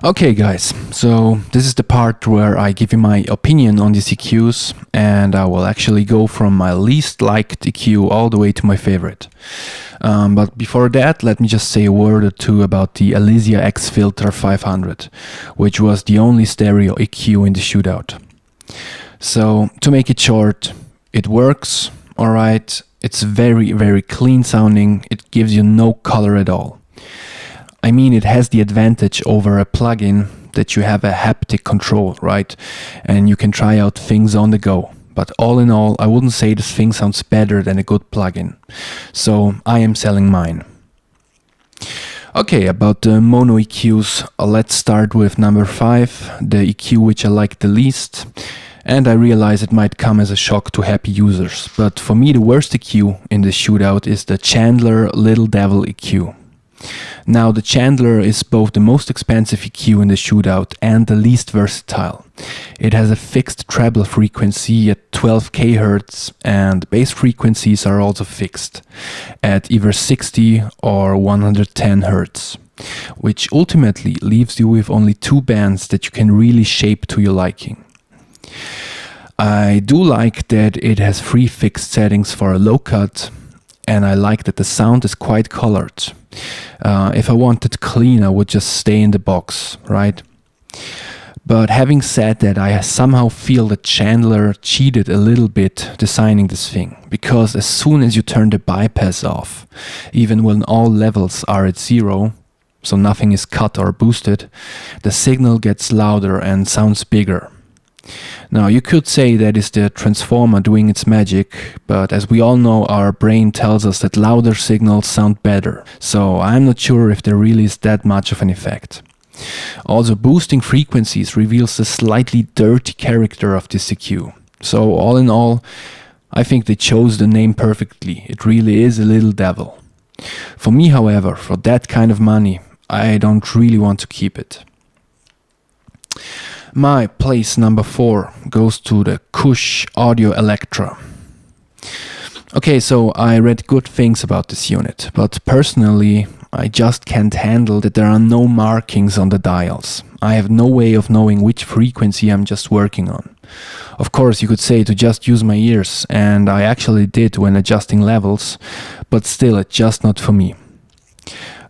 Okay guys, so this is the part where I give you my opinion on these EQs, and I will actually go from my least liked EQ all the way to my favorite. But before that, let me just say a word or two about the Elysia XFilter 500, which was the only stereo EQ in the Shootout. So to make it short, it works, alright, it's very clean sounding, it gives you no color at all. I mean, it has the advantage over a plugin that you have a haptic control, right? And you can try out things on the go. But all in all, I wouldn't say this thing sounds better than a good plugin. So I am selling mine. Okay, about the mono EQs, let's start with number 5, the EQ which I like the least. And I realize it might come as a shock to happy users. But for me, the worst EQ in the Shootout is the Chandler Little Devil EQ. Now, the Chandler is both the most expensive EQ in the Shootout and the least versatile. It has a fixed treble frequency at 12 kHz, and bass frequencies are also fixed at either 60 or 110 Hz, which ultimately leaves you with only 2 bands that you can really shape to your liking. I do like that it has 3 fixed settings for a low cut, and I like that the sound is quite colored. If I wanted clean, I would just stay in the box, right? But having said that, I somehow feel that Chandler cheated a little bit designing this thing, because as soon as you turn the bypass off, even when all levels are at 0, so nothing is cut or boosted, the signal gets louder and sounds bigger. Now, you could say that is the transformer doing its magic, but as we all know, our brain tells us that louder signals sound better, so I'm not sure if there really is that much of an effect. Also, boosting frequencies reveals the slightly dirty character of this EQ. So all in all, I think they chose the name perfectly. It really is a little devil. For me, however, for that kind of money, I don't really want to keep it. My place number 4 goes to the Kush Audio Electra. Okay, so I read good things about this unit, but personally I just can't handle that there are no markings on the dials. I have no way of knowing which frequency I'm just working on. Of course, you could say to just use my ears, and I actually did when adjusting levels, but still it's just not for me.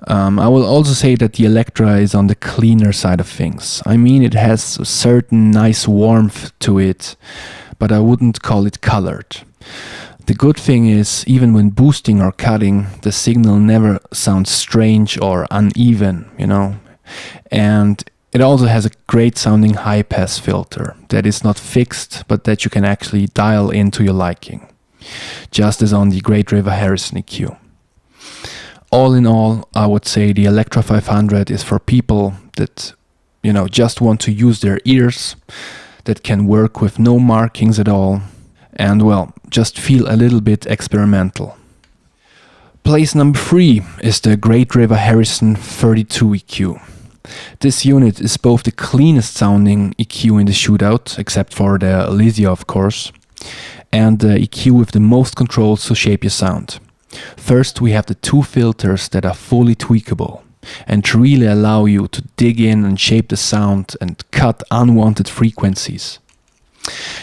I will also say that the Electra is on the cleaner side of things. I mean, it has a certain nice warmth to it, but I wouldn't call it colored. The good thing is, even when boosting or cutting, the signal never sounds strange or uneven, you know. And it also has a great sounding high pass filter that is not fixed, but that you can actually dial into your liking, just as on the Great River Harrison EQ. All in all, I would say the Electra 500 is for people that, you know, just want to use their ears, that can work with no markings at all, and well, just feel a little bit experimental. Place number 3 is the Great River Harrison 32 EQ. This unit is both the cleanest sounding EQ in the Shootout, except for the Elysia of course, and the EQ with the most controls to shape your sound. First, we have the 2 filters that are fully tweakable and really allow you to dig in and shape the sound and cut unwanted frequencies.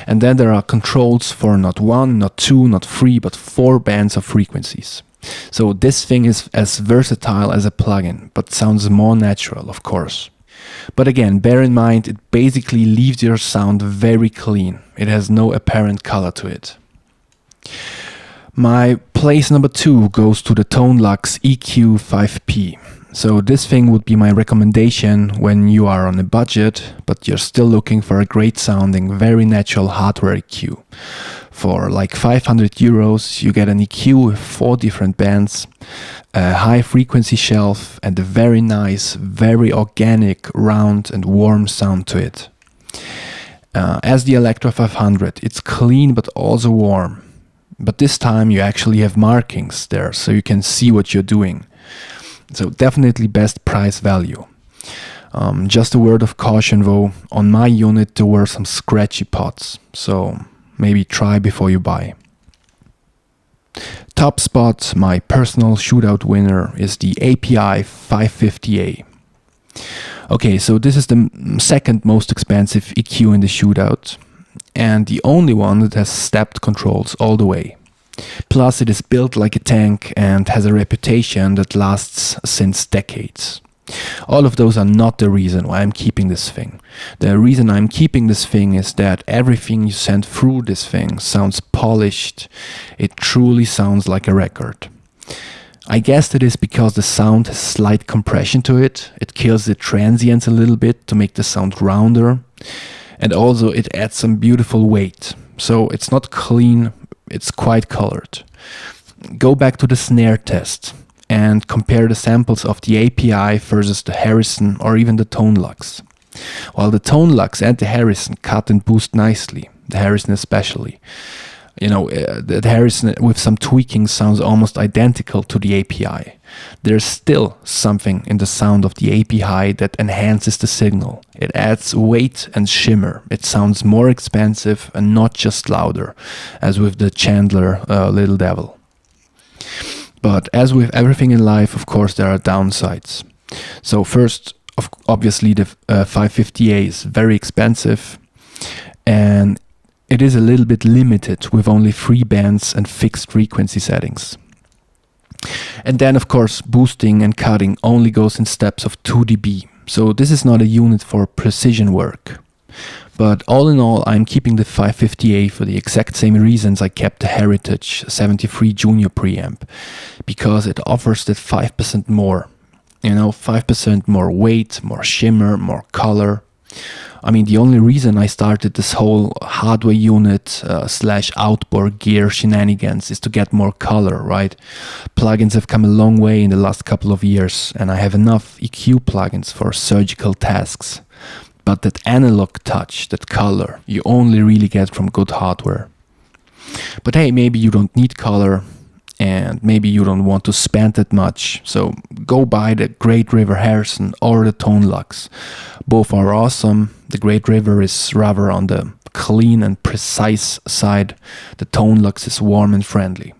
And then there are controls for not 1, not 2, not 3, but 4 bands of frequencies. So this thing is as versatile as a plugin, but sounds more natural, of course. But again, bear in mind, it basically leaves your sound very clean. It has no apparent color to it. My place number 2 goes to the Tonelux EQ 5P. So this thing would be my recommendation when you are on a budget, but you're still looking for a great sounding, very natural hardware EQ. For like 500 euros, you get an EQ with 4 different bands, a high frequency shelf, and a very nice, very organic, round and warm sound to it. As the Electra 500, it's clean but also warm. But this time you actually have markings there, so you can see what you're doing. So definitely best price value. Just a word of caution though, on my unit there were some scratchy pots, so maybe try before you buy. Top spot, my personal Shootout winner, is the API 550A. Okay, so this is the second most expensive EQ in the Shootout, and the only one that has stepped controls all the way. Plus, it is built like a tank and has a reputation that lasts since decades. All of those are not the reason why I'm keeping this thing. The reason I'm keeping this thing is that everything you send through this thing sounds polished. It truly sounds like a record. I guess that is because the sound has slight compression to it. It kills the transients a little bit to make the sound rounder. And also it adds some beautiful weight. So it's not clean, it's quite colored. Go back to the snare test and compare the samples of the API versus the Harrison or even the Tonelux. While the Tonelux and the Harrison cut and boost nicely, the Harrison especially. The Harrison with some tweaking sounds almost identical to the API. There's still something in the sound of the API that enhances the signal. It adds weight and shimmer. It sounds more expansive and not just louder, as with the Chandler Little Devil. But as with everything in life, of course, there are downsides. So first, obviously, the 550A is very expensive, and it is a little bit limited with only 3 bands and fixed frequency settings. And then, of course, boosting and cutting only goes in steps of 2 dB. So this is not a unit for precision work. But all in all, I'm keeping the 550A for the exact same reasons I kept the Heritage 73 Junior preamp, because it offers that 5% more. 5% more weight, more shimmer, more color. I mean, the only reason I started this whole hardware unit / outboard gear shenanigans is to get more color, right? Plugins have come a long way in the last couple of years, and I have enough EQ plugins for surgical tasks. But that analog touch, that color, you only really get from good hardware. But hey, maybe you don't need color, and maybe you don't want to spend that much, so go buy the Great River Harrison or the Tonelux. Both are awesome. The Great River is rather on the clean and precise side. The Tonelux is warm and friendly.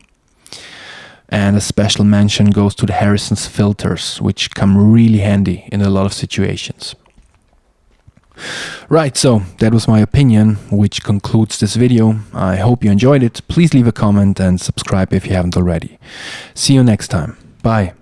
And a special mention goes to the Harrison's filters, which come really handy in a lot of situations. Right, so that was my opinion, which concludes this video. I hope you enjoyed it. Please leave a comment and subscribe if you haven't already. See you next time. Bye.